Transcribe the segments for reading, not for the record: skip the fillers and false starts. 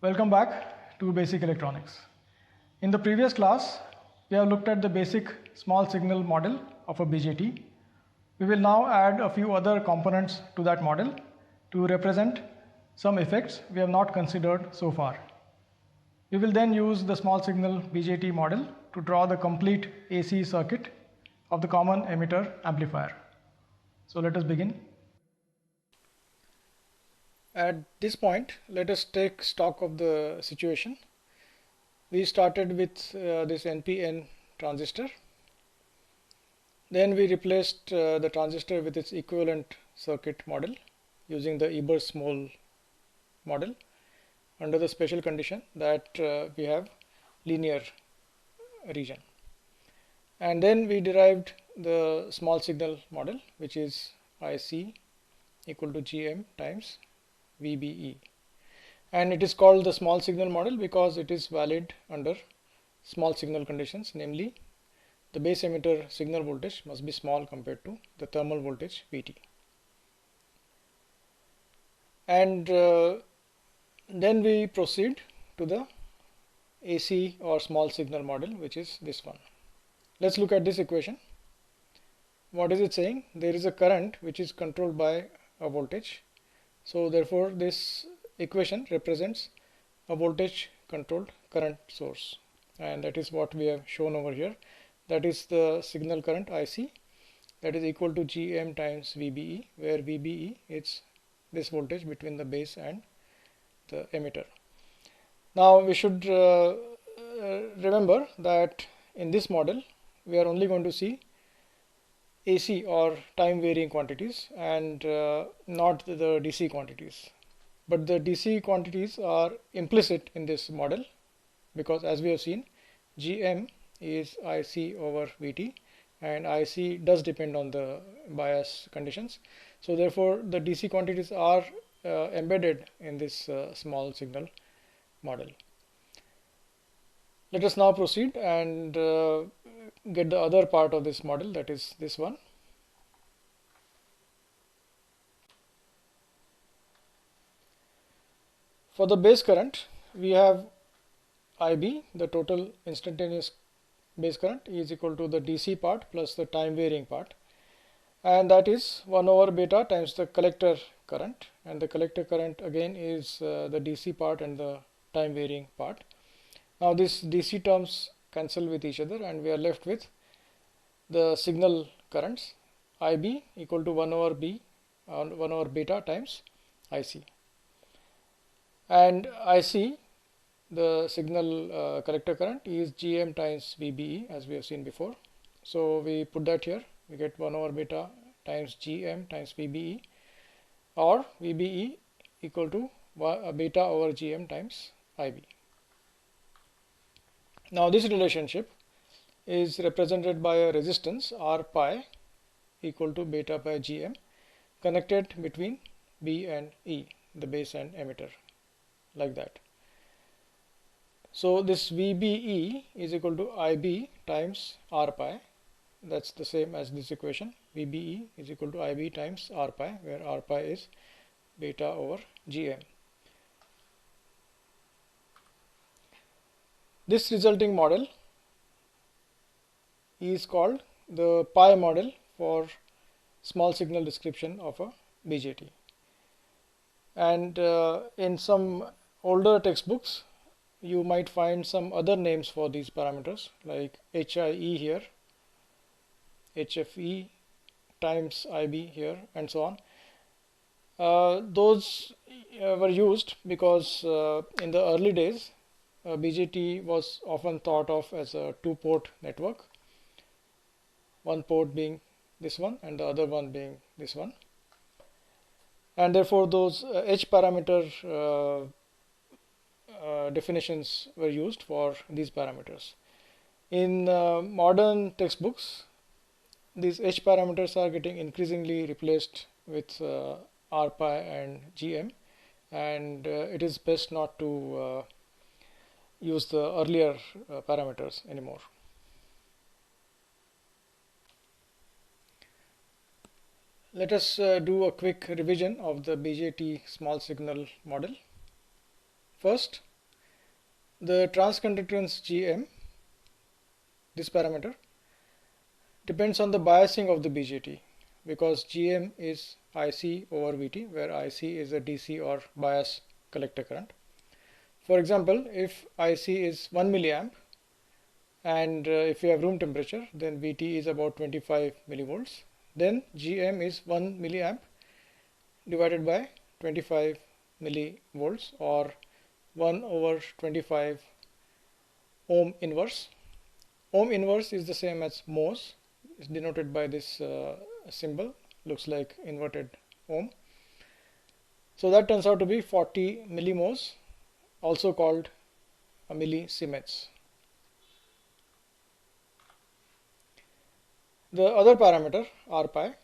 Welcome back to Basic Electronics. In the previous class, we have looked at the basic small signal model of a BJT. We will now add a few other components to that model to represent some effects we have not considered so far. We will then use the small signal BJT model to draw the complete AC circuit of the common emitter amplifier. So let us begin. At this point, let us take stock of the situation. We started with this NPN transistor. Then we replaced the transistor with its equivalent circuit model using the Ebers-Moll model under the special condition that we have linear region. And then we derived the small signal model, which is IC equal to GM times VBE, and it is called the small signal model because it is valid under small signal conditions, namely the base emitter signal voltage must be small compared to the thermal voltage VT. And then we proceed to the AC or small signal model, which is this one. Let's look at this equation. What is it saying? There is a current which is controlled by a voltage. So therefore this equation represents a voltage controlled current source, and that is what we have shown over here. That is the signal current IC, that is equal to GM times VBE, where VBE is this voltage between the base and the emitter. Now we should remember that in this model we are only going to see AC or time varying quantities and not the DC quantities. But the DC quantities are implicit in this model because, as we have seen, GM is IC over VT, and IC does depend on the bias conditions. So therefore the DC quantities are embedded in this small signal model. Let us now proceed and get the other part of this model, that is this one. For the base current, we have IB, the total instantaneous base current, is equal to the DC part plus the time varying part, and that is 1 over beta times the collector current, and the collector current again is the DC part and the time varying part. Now these DC terms cancel with each other and we are left with the signal currents IB equal to 1 over beta times IC, and IC, the signal collector current, is GM times VBE, as we have seen before. So we put that here, we get 1 over beta times GM times VBE, or VBE equal to beta over GM times IB. Now this relationship is represented by a resistance R pi equal to beta by GM connected between B and E, the base and emitter, like that. So this VBE is equal to IB times R pi. That's the same as this equation. VBE is equal to IB times R pi, where R pi is beta over GM. This resulting model is called the pi model for small signal description of a BJT. And in some older textbooks, you might find some other names for these parameters, like HIE here, HFE times IB here, and so on. Those were used because in the early days, BJT was often thought of as a two-port network, one port being this one and the other one being this one, and therefore those H parameter definitions were used for these parameters. In modern textbooks, these H parameters are getting increasingly replaced with R pi and GM, and it is best not to use the earlier parameters anymore. Let us do a quick revision of the BJT small signal model. First, The transconductance GM, this parameter, depends on the biasing of the BJT, because GM is IC over VT, where IC is a DC or bias collector current. For example, if IC is 1 milliamp and if you have room temperature, then VT is about 25 millivolts, then GM is 1 milliamp divided by 25 millivolts, or 1 over 25 ohm inverse. Ohm inverse is the same as mhos. It's denoted by this symbol, looks like inverted ohm. So that turns out to be 40 millimhos, also called a millisiemens. The other parameter, R pi,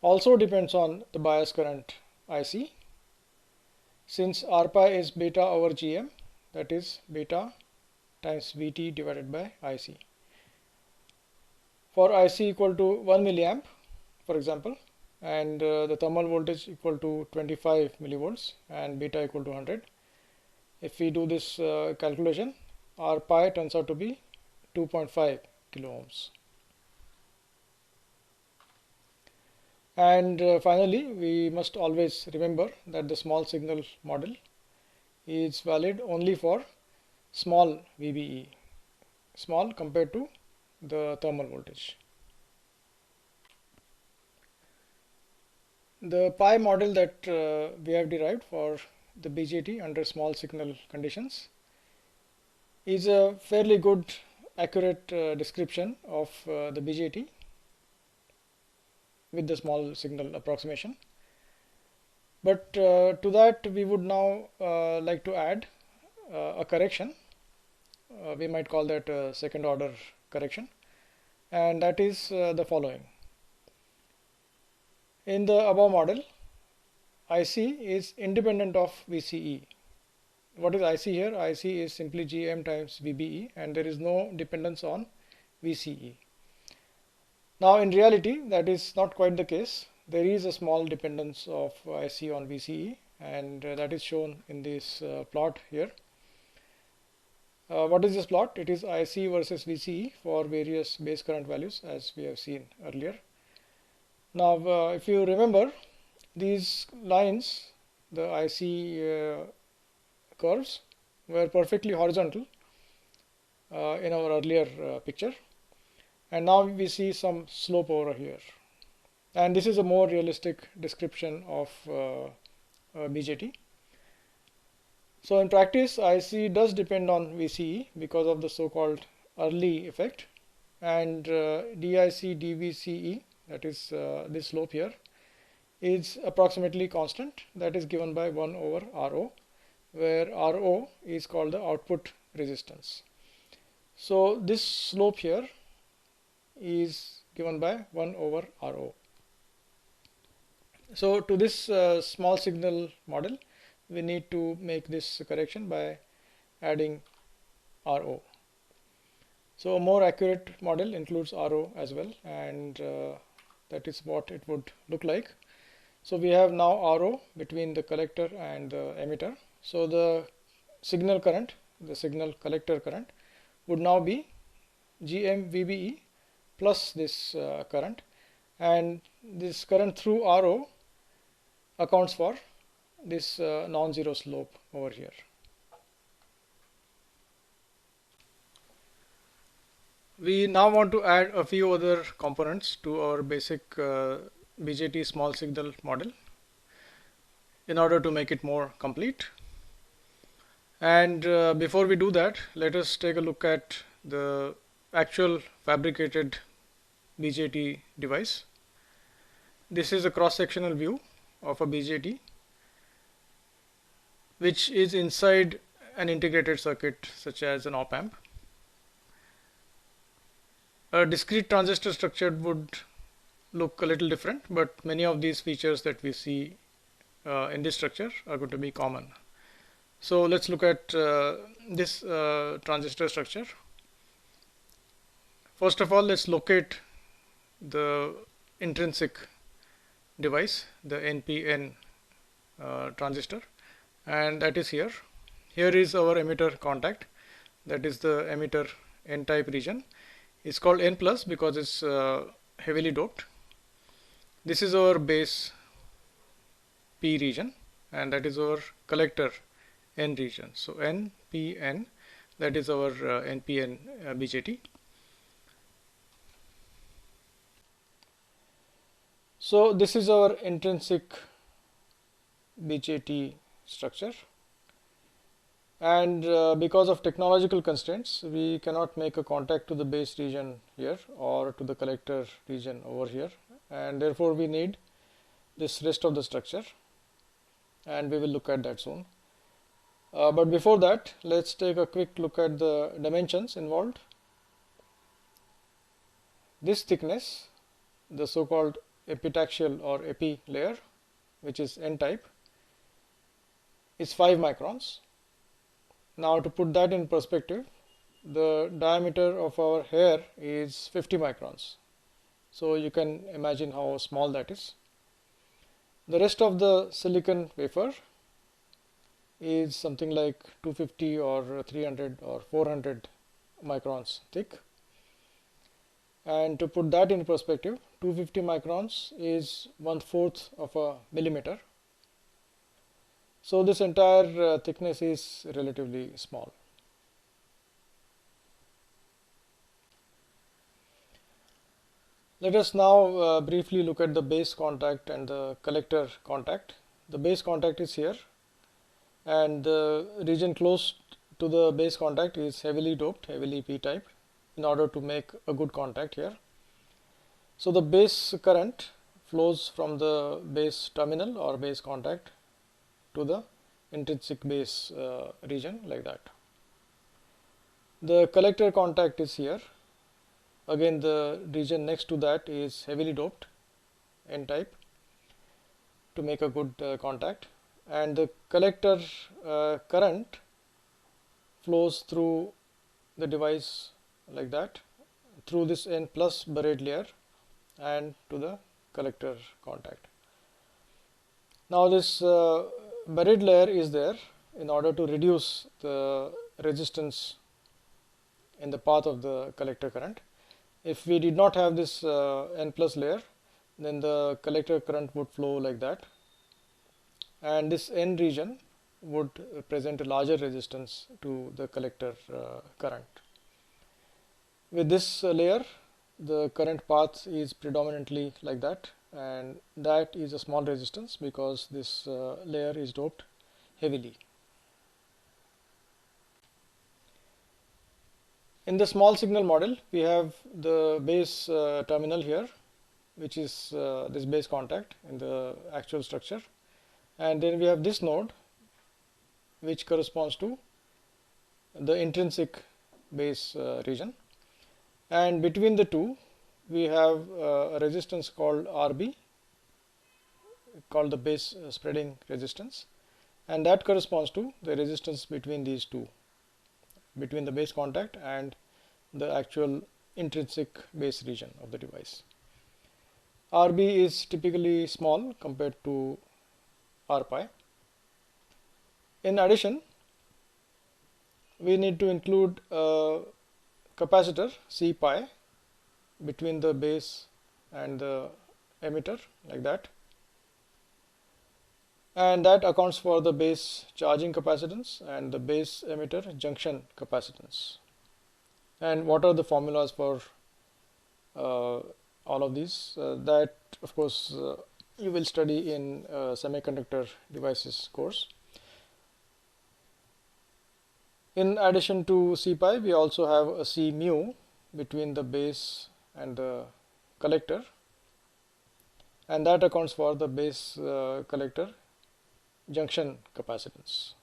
also depends on the bias current IC. Since R pi is beta over GM, that is beta times VT divided by IC. For IC equal to 1 milliamp, for example, and the thermal voltage equal to 25 millivolts and beta equal to 100, if we do this calculation, R pi turns out to be 2.5 kilo ohms. And finally, we must always remember that the small signal model is valid only for small VBE, small compared to the thermal voltage. The pi model that we have derived for the BJT under small signal conditions is a fairly good, accurate description of the BJT with the small signal approximation. But to that we would now like to add a correction. We might call that a second order correction, and that is the following. In the above model, IC is independent of VCE. What is IC here? IC is simply GM times VBE, and there is no dependence on VCE. Now in reality, that is not quite the case. There is a small dependence of IC on VCE, and that is shown in this plot here. What is this plot? It is IC versus VCE for various base current values, as we have seen earlier. Now if you remember, these lines, the IC curves, were perfectly horizontal in our earlier picture, and now we see some slope over here, and this is a more realistic description of BJT. So in practice, IC does depend on VCE because of the so-called early effect, and DIC dVCE, that is this slope here, is approximately constant. That is given by 1 over RO, where RO is called the output resistance. So this slope here is given by 1 over RO. So to this small signal model, we need to make this correction by adding RO. So a more accurate model includes RO as well, and that is what it would look like. So we have now RO between the collector and the emitter. So the signal current, the signal collector current, would now be GM VBE plus this current, and this current through RO accounts for this non-zero slope over here. We now want to add a few other components to our basic BJT small signal model in order to make it more complete. And before we do that, let us take a look at the actual fabricated BJT device. This is a cross-sectional view of a BJT which is inside an integrated circuit such as an op-amp. A discrete transistor structure would look a little different, but many of these features that we see in this structure are going to be common. So let's look at this transistor structure. First of all, let's locate the intrinsic device, the NPN transistor, and that is here. Here is our emitter contact, that is the emitter N-type region. It's called N plus because it's heavily doped. This is our base P region, and that is our collector N region. So NPN, that is our NPN BJT. So this is our intrinsic BJT structure, and because of technological constraints we cannot make a contact to the base region here or to the collector region over here, and therefore we need this rest of the structure, and we will look at that soon. But before that, let's take a quick look at the dimensions involved. This thickness, the so-called epitaxial or epi layer, which is N-type, is 5 microns. Now to put that in perspective, the diameter of our hair is 50 microns. So you can imagine how small that is. The rest of the silicon wafer is something like 250 or 300 or 400 microns thick. And to put that in perspective, 250 microns is 1/4 of a millimeter. So this entire thickness is relatively small. Let us now briefly look at the base contact and the collector contact. The base contact is here, and the region close to the base contact is heavily doped, heavily p-type, in order to make a good contact here. So the base current flows from the base terminal or base contact to the intrinsic base region, like that. The collector contact is here. Again, the region next to that is heavily doped, N-type, to make a good contact, and the collector current flows through the device like that, through this N plus buried layer and to the collector contact. Now this buried layer is there in order to reduce the resistance in the path of the collector current. If we did not have this N plus layer, then the collector current would flow like that, and this N region would present a larger resistance to the collector current. With this layer, the current path is predominantly like that, and that is a small resistance because this layer is doped heavily. In the small signal model, we have the base terminal here, which is this base contact in the actual structure, and then we have this node, which corresponds to the intrinsic base region, and between the two we have a resistance called RB, called the base spreading resistance, and that corresponds to the resistance between these two, between the base contact and the actual intrinsic base region of the device. RB is typically small compared to R pi. In addition, we need to include a capacitor C pi between the base and the emitter, like that, and that accounts for the base charging capacitance and the base emitter junction capacitance. And what are the formulas for all of these? That of course you will study in semiconductor devices course. In addition to C pi, we also have a C mu between the base and the collector, and that accounts for the base collector junction capacitance.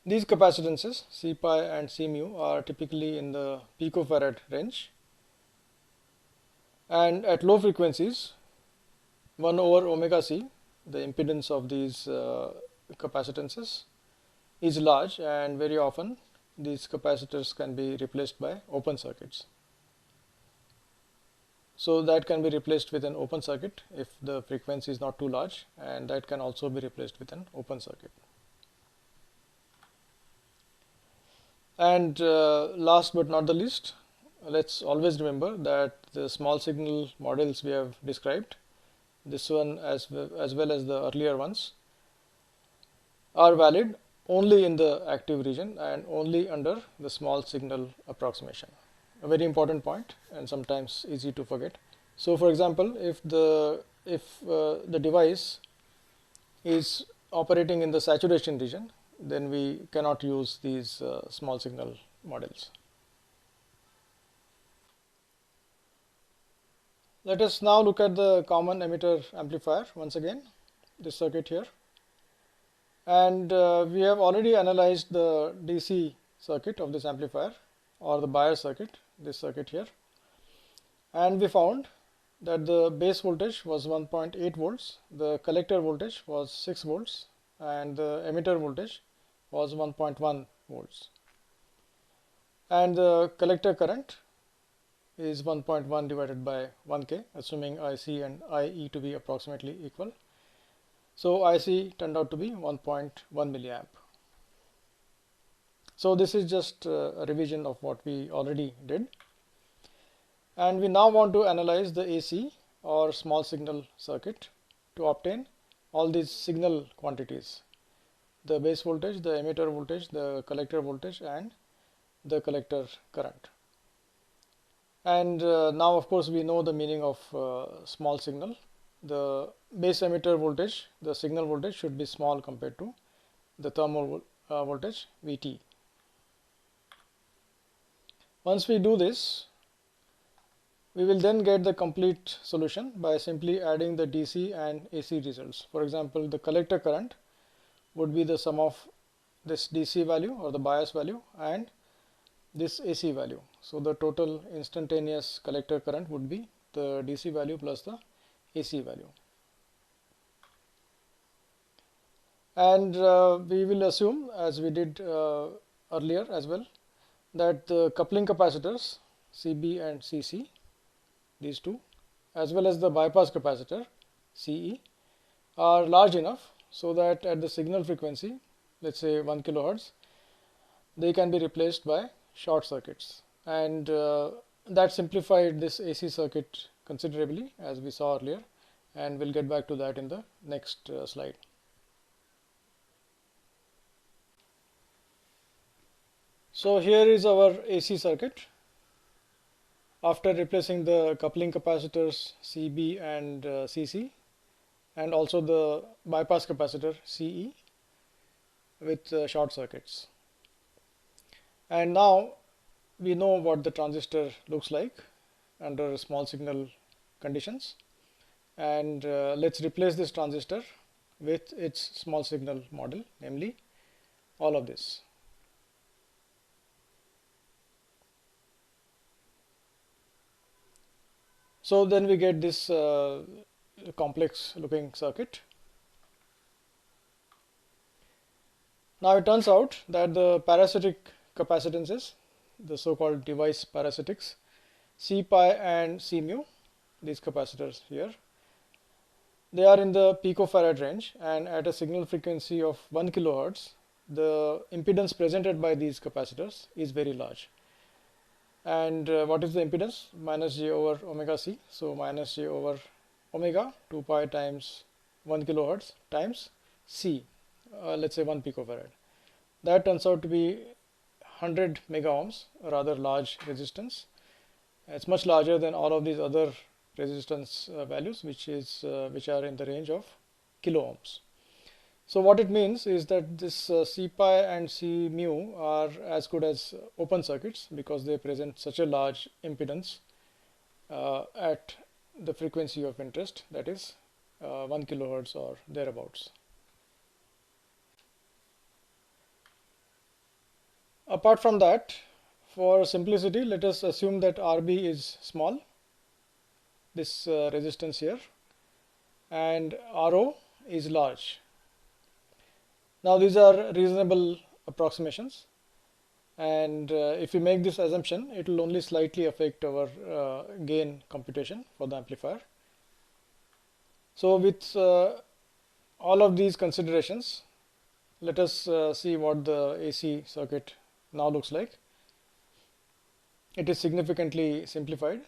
These capacitances C pi and C mu are typically in the picofarad range, and at low frequencies 1 over omega c, the impedance of these capacitances is large, and very often these capacitors can be replaced by open circuits. So that can be replaced with an open circuit if the frequency is not too large, and that can also be replaced with an open circuit. And last but not the least, let's always remember that the small signal models we have described, this one as well as the earlier ones, are valid only in the active region and only under the small signal approximation. A very important point and sometimes easy to forget. So for example, if the device is operating in the saturation region, then we cannot use these small signal models. Let us now look at the common emitter amplifier once again, this circuit here. And we have already analyzed the DC circuit of this amplifier, or the bias circuit, this circuit here. And we found that the base voltage was 1.8 volts, the collector voltage was 6 volts, and the emitter voltage was 1.1 volts. And the collector current is 1.1 divided by 1K, assuming IC and IE to be approximately equal. So IC turned out to be 1.1 milliamp. So this is just a revision of what we already did. And we now want to analyze the AC or small signal circuit to obtain all these signal quantities: the base voltage, the emitter voltage, the collector voltage, and the collector current. And now of course we know the meaning of small signal. The base emitter voltage, the signal voltage, should be small compared to the thermal voltage Vt. Once we do this, we will then get the complete solution by simply adding the DC and AC results. For example, the collector current would be the sum of this DC value or the bias value and this AC value. So the total instantaneous collector current would be the DC value plus the AC value. And we will assume, as we did earlier as well, that the coupling capacitors CB and CC, these two, as well as the bypass capacitor CE, are large enough so that at the signal frequency, let's say 1 kilohertz, they can be replaced by short circuits. And that simplified this AC circuit considerably, as we saw earlier, and we'll get back to that in the next slide. So here is our AC circuit. After replacing the coupling capacitors CB and CC, and also the bypass capacitor CE with short circuits. And now we know what the transistor looks like under small signal conditions. And let's replace this transistor with its small signal model, namely all of this. So then we get this complex looking circuit. Now it turns out that the parasitic capacitances, the so-called device parasitics, C pi and C mu, these capacitors here, they are in the picofarad range, and at a signal frequency of 1 kilohertz, the impedance presented by these capacitors is very large. And what is the impedance? Minus j over omega c. So minus j over omega 2 pi times 1 kilohertz times c, let's say 1 picofarad. That turns out to be 100 mega ohms, a rather large resistance. It's much larger than all of these other resistance values, which are in the range of kilo ohms. So what it means is that this C pi and C mu are as good as open circuits because they present such a large impedance at the frequency of interest, that is 1 kilohertz or thereabouts. Apart from that, for simplicity, let us assume that RB is small, this resistance here, and RO is large. Now these are reasonable approximations, and if we make this assumption, it will only slightly affect our gain computation for the amplifier. So with all of these considerations, let us see what the AC circuit now looks like. It is significantly simplified,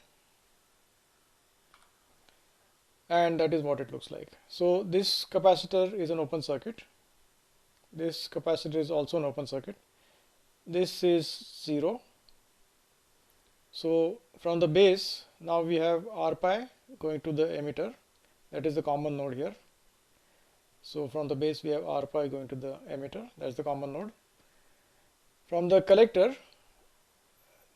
and that is what it looks like. So this capacitor is an open circuit. This capacitor is also an open circuit. This is 0. So from the base, now we have R pi going to the emitter. That is the common node here. So from the base, we have R pi going to the emitter. That's the common node. From the collector,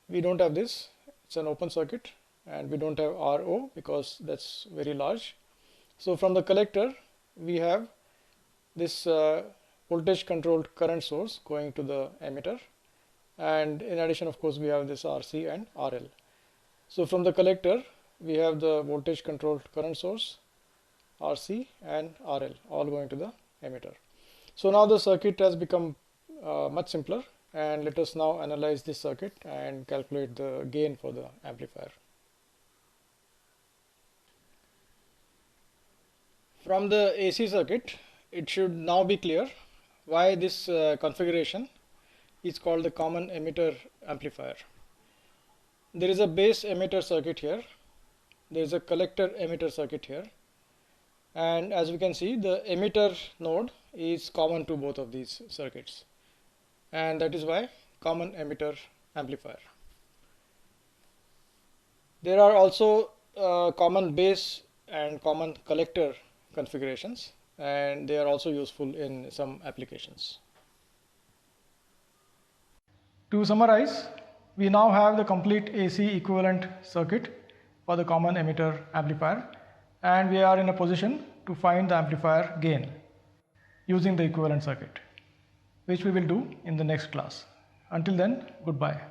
we don't have this. It's an open circuit, and we don't have RO because that's very large. So from the collector, we have this voltage controlled current source going to the emitter, and in addition, of course, we have this RC and RL. So from the collector, we have the voltage controlled current source, RC and RL, all going to the emitter. So now the circuit has become much simpler, and let us now analyze this circuit and calculate the gain for the amplifier. From the AC circuit, it should now be clear why this configuration is called the common emitter amplifier. There is a base emitter circuit here. There is a collector emitter circuit here. And as we can see, the emitter node is common to both of these circuits. And that is why common emitter amplifier. There are also common base and common collector configurations, and they are also useful in some applications. To summarize, we now have the complete AC equivalent circuit for the common emitter amplifier, and we are in a position to find the amplifier gain using the equivalent circuit, which we will do in the next class. Until then, goodbye.